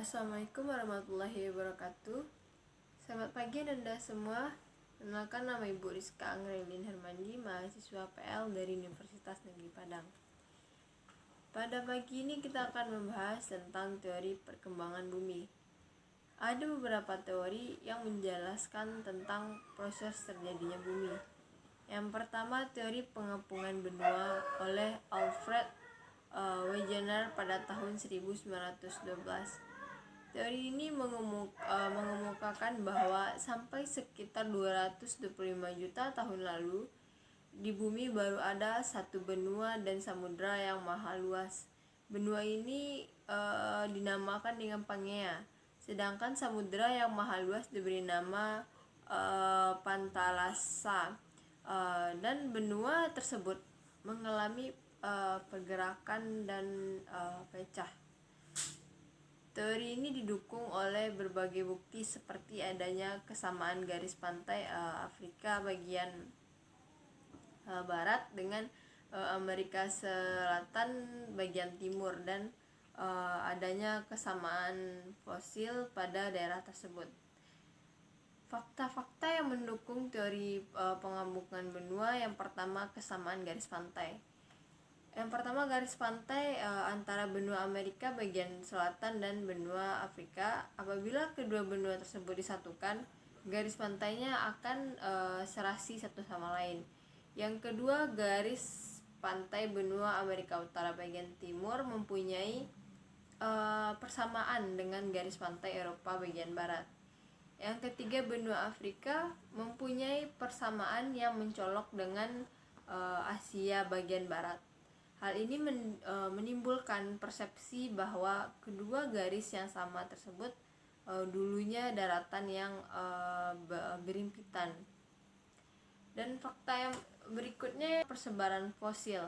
Assalamualaikum warahmatullahi wabarakatuh. Selamat pagi Anda semua. Kenalkan, nama Ibu Rizka Anggrelin Hermandi, mahasiswa PL dari Universitas Negeri Padang. Pada pagi ini kita akan membahas tentang teori perkembangan bumi. Ada beberapa teori yang menjelaskan tentang proses terjadinya bumi. Yang pertama, teori pengepungan benua oleh Alfred Wegener pada tahun 1912. Teori ini mengemukakan bahwa sampai sekitar 225 juta tahun lalu, di bumi baru ada satu benua dan samudra yang maha luas. Benua ini dinamakan dengan Pangea, sedangkan samudra yang maha luas diberi nama Pantalassa. Dan benua tersebut mengalami pergerakan dan pecah. Teori ini didukung oleh berbagai bukti seperti adanya kesamaan garis pantai Afrika bagian barat dengan Amerika Selatan bagian timur, dan adanya kesamaan fosil pada daerah tersebut. Fakta-fakta yang mendukung teori pengepungan benua: yang pertama, kesamaan garis pantai. Yang pertama, garis pantai antara benua Amerika bagian selatan dan benua Afrika. Apabila kedua benua tersebut disatukan, garis pantainya akan serasi satu sama lain. Yang kedua, garis pantai benua Amerika Utara bagian timur mempunyai persamaan dengan garis pantai Eropa bagian barat. Yang ketiga, benua Afrika mempunyai persamaan yang mencolok dengan Asia bagian barat. Hal ini menimbulkan persepsi bahwa kedua garis yang sama tersebut dulunya daratan yang berimpitan. Dan fakta yang berikutnya, persebaran fosil.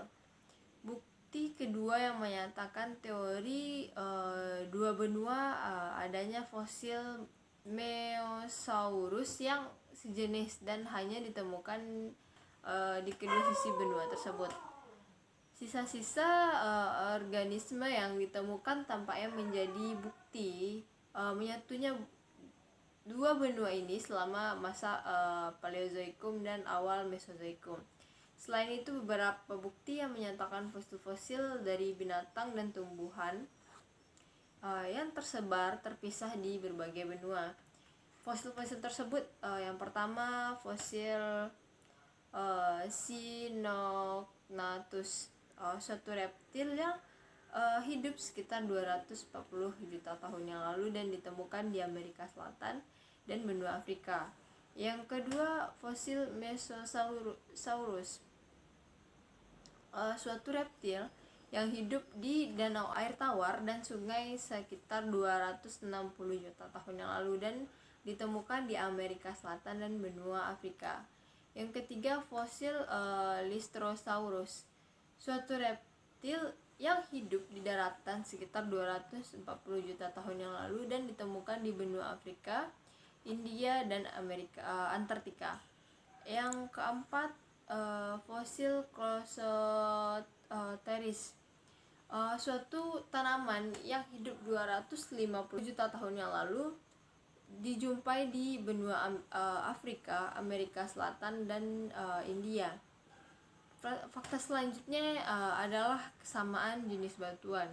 Bukti kedua yang menyatakan teori dua benua adanya fosil Meosaurus yang sejenis dan hanya ditemukan di kedua sisi benua tersebut. Sisa-sisa organisme yang ditemukan tampaknya menjadi bukti menyatunya dua benua ini selama masa Paleozoikum dan awal Mesozoikum. Selain itu, beberapa bukti yang menyatakan fosil-fosil dari binatang dan tumbuhan yang tersebar terpisah di berbagai benua. Fosil-fosil tersebut, yang pertama, fosil Sinognathus, suatu reptil yang hidup sekitar 240 juta tahun yang lalu dan ditemukan di Amerika Selatan dan benua Afrika. Yang kedua, fosil Mesosaurus, suatu reptil yang hidup di danau air tawar dan sungai sekitar 260 juta tahun yang lalu dan ditemukan di Amerika Selatan dan benua Afrika. Yang ketiga, fosil Lystrosaurus, suatu reptil yang hidup di daratan sekitar 240 juta tahun yang lalu dan ditemukan di benua Afrika, India, dan Antartika. Yang keempat, fosil Chrysopteris, suatu tanaman yang hidup 250 juta tahun yang lalu, dijumpai di benua Afrika, Amerika Selatan, dan India. Fakta selanjutnya adalah kesamaan jenis batuan.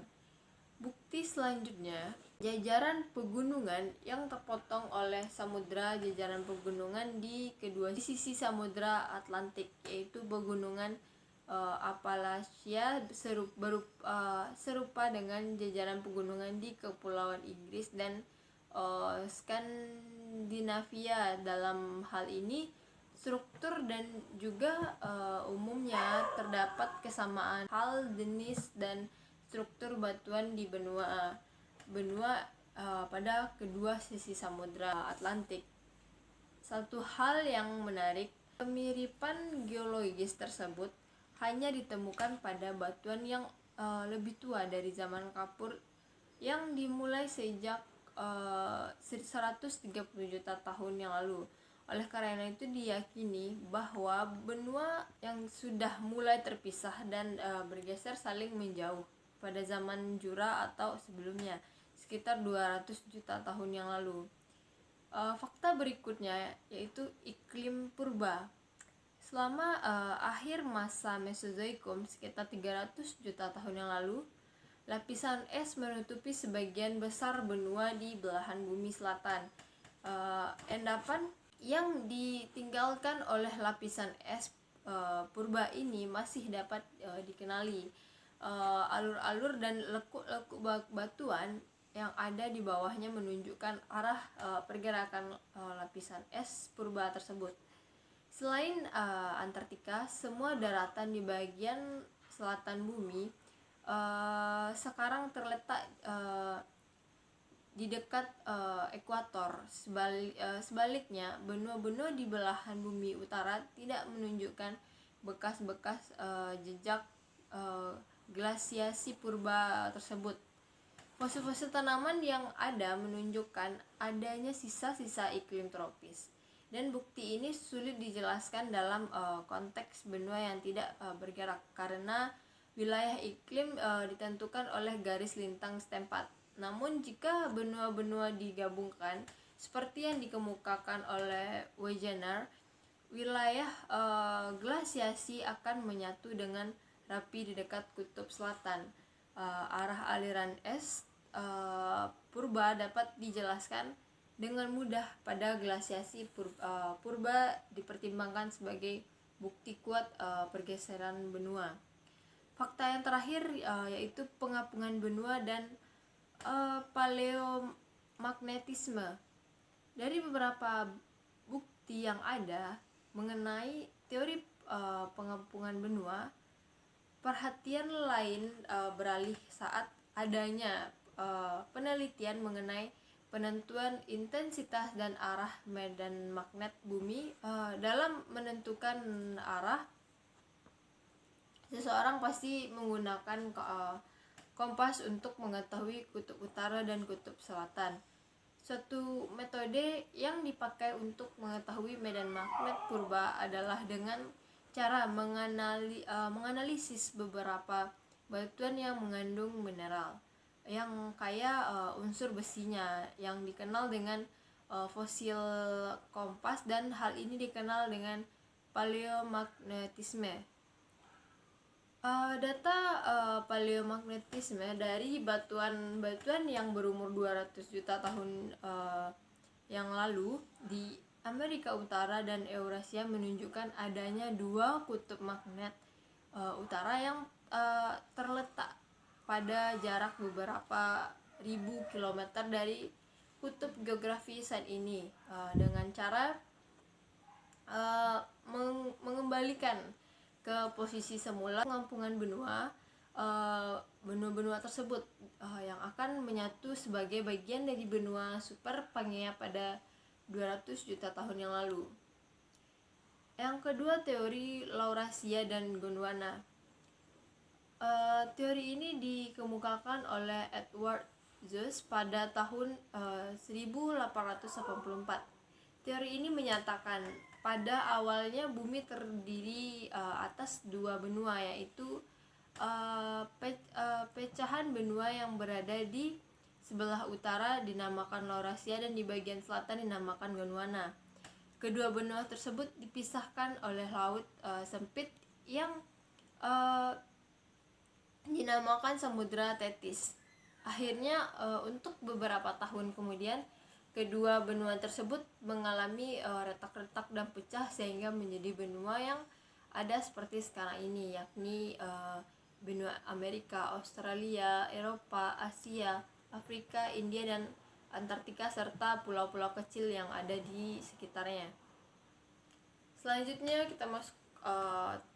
Bukti selanjutnya, jajaran pegunungan yang terpotong oleh samudra, jajaran pegunungan di kedua sisi samudra Atlantik, yaitu pegunungan Appalachia, serupa dengan jajaran pegunungan di Kepulauan Inggris dan Skandinavia. Dalam hal ini, struktur dan juga umumnya terdapat kesamaan hal, jenis, dan struktur batuan di benua pada kedua sisi samudra Atlantik. Satu hal yang menarik, kemiripan geologis tersebut hanya ditemukan pada batuan yang lebih tua dari zaman Kapur yang dimulai sejak 130 juta tahun yang lalu. Oleh karena itu, diyakini bahwa benua yang sudah mulai terpisah dan bergeser saling menjauh pada zaman Jura atau sebelumnya, sekitar 200 juta tahun yang lalu. Fakta berikutnya yaitu iklim purba. Selama akhir masa Mesozoikum sekitar 300 juta tahun yang lalu, lapisan es menutupi sebagian besar benua di belahan bumi selatan. Endapan yang ditinggalkan oleh lapisan es purba ini masih dapat dikenali. Alur-alur dan lekuk-lekuk batuan yang ada di bawahnya menunjukkan arah pergerakan lapisan es purba tersebut. Selain Antartika, semua daratan di bagian selatan bumi sekarang terletak di dekat ekuator. Sebaliknya, benua-benua di belahan bumi utara tidak menunjukkan bekas-bekas jejak glasiasi purba tersebut. Fosil-fosil tanaman yang ada menunjukkan adanya sisa-sisa iklim tropis, dan bukti ini sulit dijelaskan dalam konteks benua yang tidak bergerak karena wilayah iklim ditentukan oleh garis lintang setempat. Namun jika benua-benua digabungkan seperti yang dikemukakan oleh Wegener, wilayah glasiasi akan menyatu dengan rapi di dekat kutub selatan. Arah aliran es purba dapat dijelaskan dengan mudah pada glasiasi purba dipertimbangkan sebagai bukti kuat pergeseran benua. Fakta yang terakhir yaitu pengapungan benua dan paleomagnetisme. Dari beberapa bukti yang ada mengenai teori pengapungan benua, perhatian lain beralih saat adanya penelitian mengenai penentuan intensitas dan arah medan magnet bumi. Dalam menentukan arah, seseorang pasti menggunakan kompas untuk mengetahui kutub utara dan kutub selatan. Suatu metode yang dipakai untuk mengetahui medan magnet purba adalah dengan cara menganalisis beberapa batuan yang mengandung mineral yang kaya unsur besinya, yang dikenal dengan fosil kompas, dan hal ini dikenal dengan paleomagnetisme. Data paleomagnetisme dari batuan-batuan yang berumur 200 juta tahun yang lalu di Amerika Utara dan Eurasia menunjukkan adanya dua kutub magnet utara yang terletak pada jarak beberapa ribu kilometer dari kutub geografi saat ini, dengan cara mengembalikan ke posisi semula pengampungan benua tersebut yang akan menyatu sebagai bagian dari benua super Pangea pada 200 juta tahun yang lalu. Yang kedua, teori Laurasia dan Gondwana. Teori ini dikemukakan oleh Edward Suess pada tahun 1884. Teori ini menyatakan pada awalnya bumi terdiri atas dua benua, yaitu pecahan benua yang berada di sebelah utara dinamakan Laurasia dan di bagian selatan dinamakan Gondwana. Kedua benua tersebut dipisahkan oleh laut sempit yang dinamakan Samudra Tetis. Akhirnya untuk beberapa tahun kemudian kedua benua tersebut mengalami retak-retak dan pecah sehingga menjadi benua yang ada seperti sekarang ini, yakni benua Amerika, Australia, Eropa, Asia, Afrika, India, dan Antartika, serta pulau-pulau kecil yang ada di sekitarnya. Selanjutnya kita masuk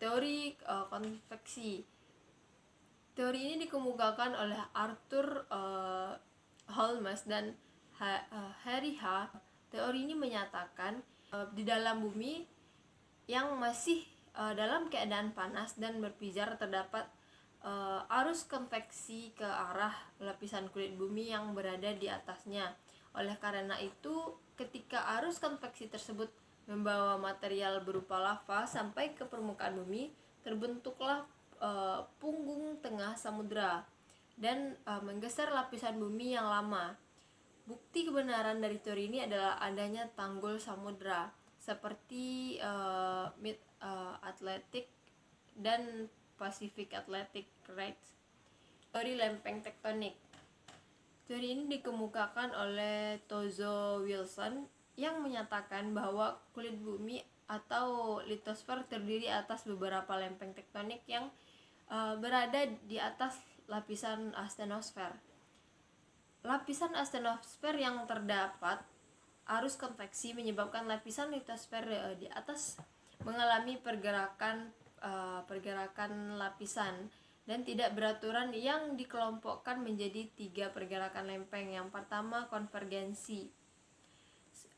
teori konveksi. Teori ini dikemukakan oleh Arthur Holmes dan Harry H. Teori ini menyatakan di dalam bumi yang masih dalam keadaan panas dan berpijar terdapat arus konveksi ke arah lapisan kulit bumi yang berada di atasnya. Oleh karena itu, ketika arus konveksi tersebut membawa material berupa lava sampai ke permukaan bumi, terbentuklah punggung tengah samudra. dan menggeser lapisan bumi yang lama. Bukti kebenaran dari teori ini adalah adanya tanggul samudra seperti Mid-Atlantic dan Pacific Atlantic Ridge. Teori lempeng tektonik. Teori ini dikemukakan oleh Tozo Wilson yang menyatakan bahwa kulit bumi atau litosfer terdiri atas beberapa lempeng tektonik yang berada di atas lapisan astenosfer. Lapisan astenosfer yang terdapat arus konveksi menyebabkan lapisan litosfer di atas mengalami pergerakan lapisan dan tidak beraturan yang dikelompokkan menjadi 3 pergerakan lempeng. Yang pertama, konvergensi.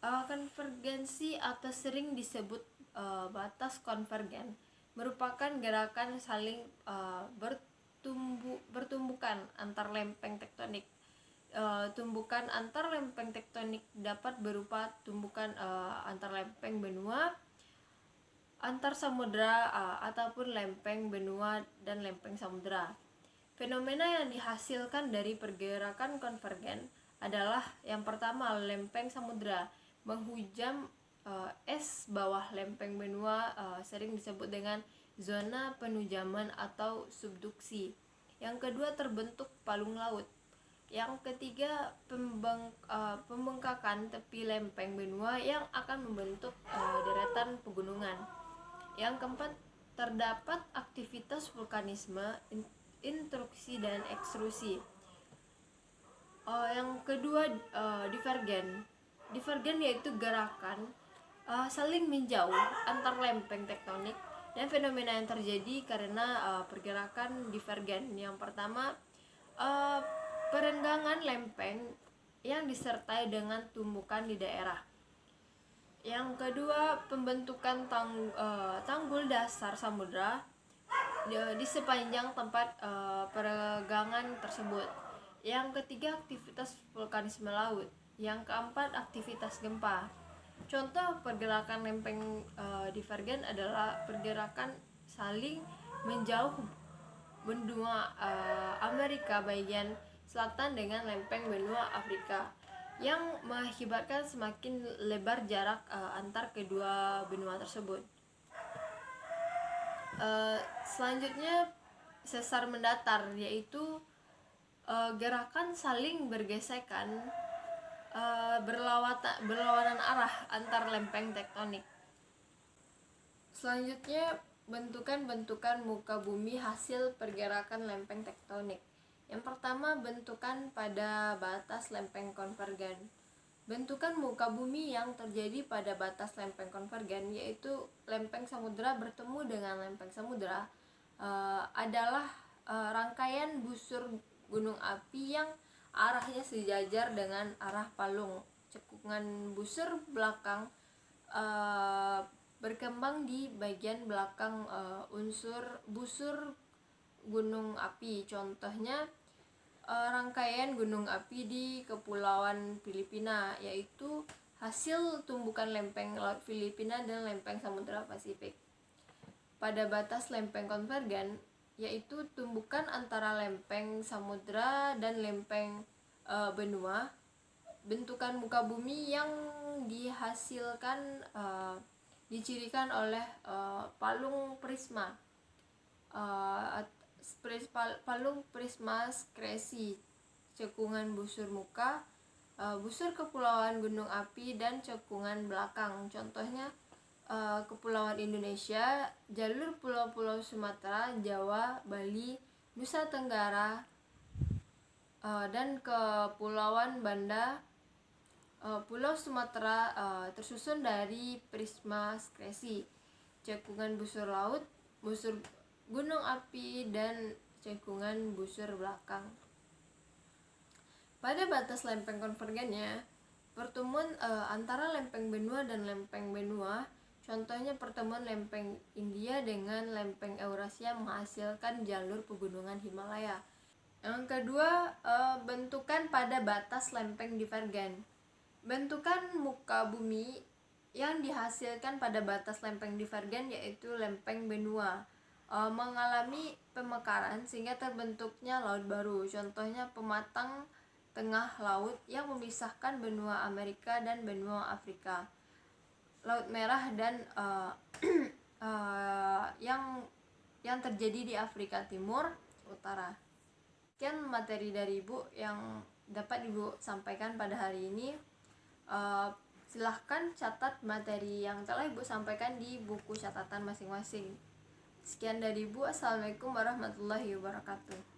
Konvergensi atau sering disebut batas konvergen merupakan gerakan saling bertumbukan antar lempeng tektonik. Tumbukan antar lempeng tektonik dapat berupa tumbukan antar lempeng benua, antar samudra, ataupun lempeng benua dan lempeng samudra. Fenomena yang dihasilkan dari pergerakan konvergen adalah yang pertama, lempeng samudra menghujam es bawah lempeng benua, sering disebut dengan zona penujaman atau subduksi. Yang kedua, terbentuk palung laut. Yang ketiga, pembengkakan tepi lempeng benua yang akan membentuk deretan pegunungan. Yang keempat, terdapat aktivitas vulkanisme, intrusi dan ekstrusi. Yang kedua, divergen. Divergen yaitu gerakan saling menjauh antar lempeng tektonik dan fenomena yang terjadi karena pergerakan divergen. Yang pertama, perenggangan lempeng yang disertai dengan tumbukan di daerah. Yang kedua, pembentukan tanggul dasar samudra di sepanjang tempat perenggangan tersebut. Yang ketiga, aktivitas vulkanisme laut. Yang keempat, aktivitas gempa. Contoh pergerakan lempeng divergen adalah pergerakan saling menjauh benua Amerika bagian selatan dengan lempeng benua Afrika yang mengakibatkan semakin lebar jarak antar kedua benua tersebut. Selanjutnya, sesar mendatar, yaitu gerakan saling bergesekan berlawanan arah antar lempeng tektonik. Selanjutnya, bentukan-bentukan muka bumi hasil pergerakan lempeng tektonik. Yang pertama, bentukan pada batas lempeng konvergen. Bentukan muka bumi yang terjadi pada batas lempeng konvergen, yaitu lempeng samudra bertemu dengan lempeng samudra, adalah rangkaian busur gunung api yang arahnya sejajar dengan arah palung. Cekungan busur belakang berkembang di bagian belakang busur gunung api. Contohnya rangkaian gunung api di Kepulauan Filipina, yaitu hasil tumbukan lempeng laut Filipina dan lempeng samudra Pasifik. Pada batas lempeng konvergen, yaitu tumbukan antara lempeng samudra dan lempeng benua, bentukan muka bumi yang dihasilkan dicirikan oleh palung prisma, palung prisma skresi, cekungan busur muka, busur kepulauan gunung api, dan cekungan belakang. Contohnya Kepulauan Indonesia, jalur pulau-pulau Sumatera, Jawa, Bali, Nusa Tenggara, dan Kepulauan Banda, Pulau Sumatera tersusun dari prisma skresi, cekungan busur laut, busur gunung api, dan cekungan busur belakang. Pada batas lempeng konvergennya, pertemuan antara lempeng benua dan lempeng benua, contohnya pertemuan lempeng India dengan lempeng Eurasia, menghasilkan jalur pegunungan Himalaya. Yang kedua, bentukan pada batas lempeng divergen. Bentukan muka bumi yang dihasilkan pada batas lempeng divergen yaitu lempeng benua. mengalami pemekaran sehingga terbentuknya laut baru. Contohnya pematang tengah laut yang memisahkan benua Amerika dan benua Afrika, Laut Merah dan yang terjadi di Afrika Timur Utara. Sekian materi dari Ibu yang dapat Ibu sampaikan pada hari ini. Silahkan catat materi yang telah Ibu sampaikan di buku catatan masing-masing. Sekian dari Ibu. Assalamualaikum warahmatullahi wabarakatuh.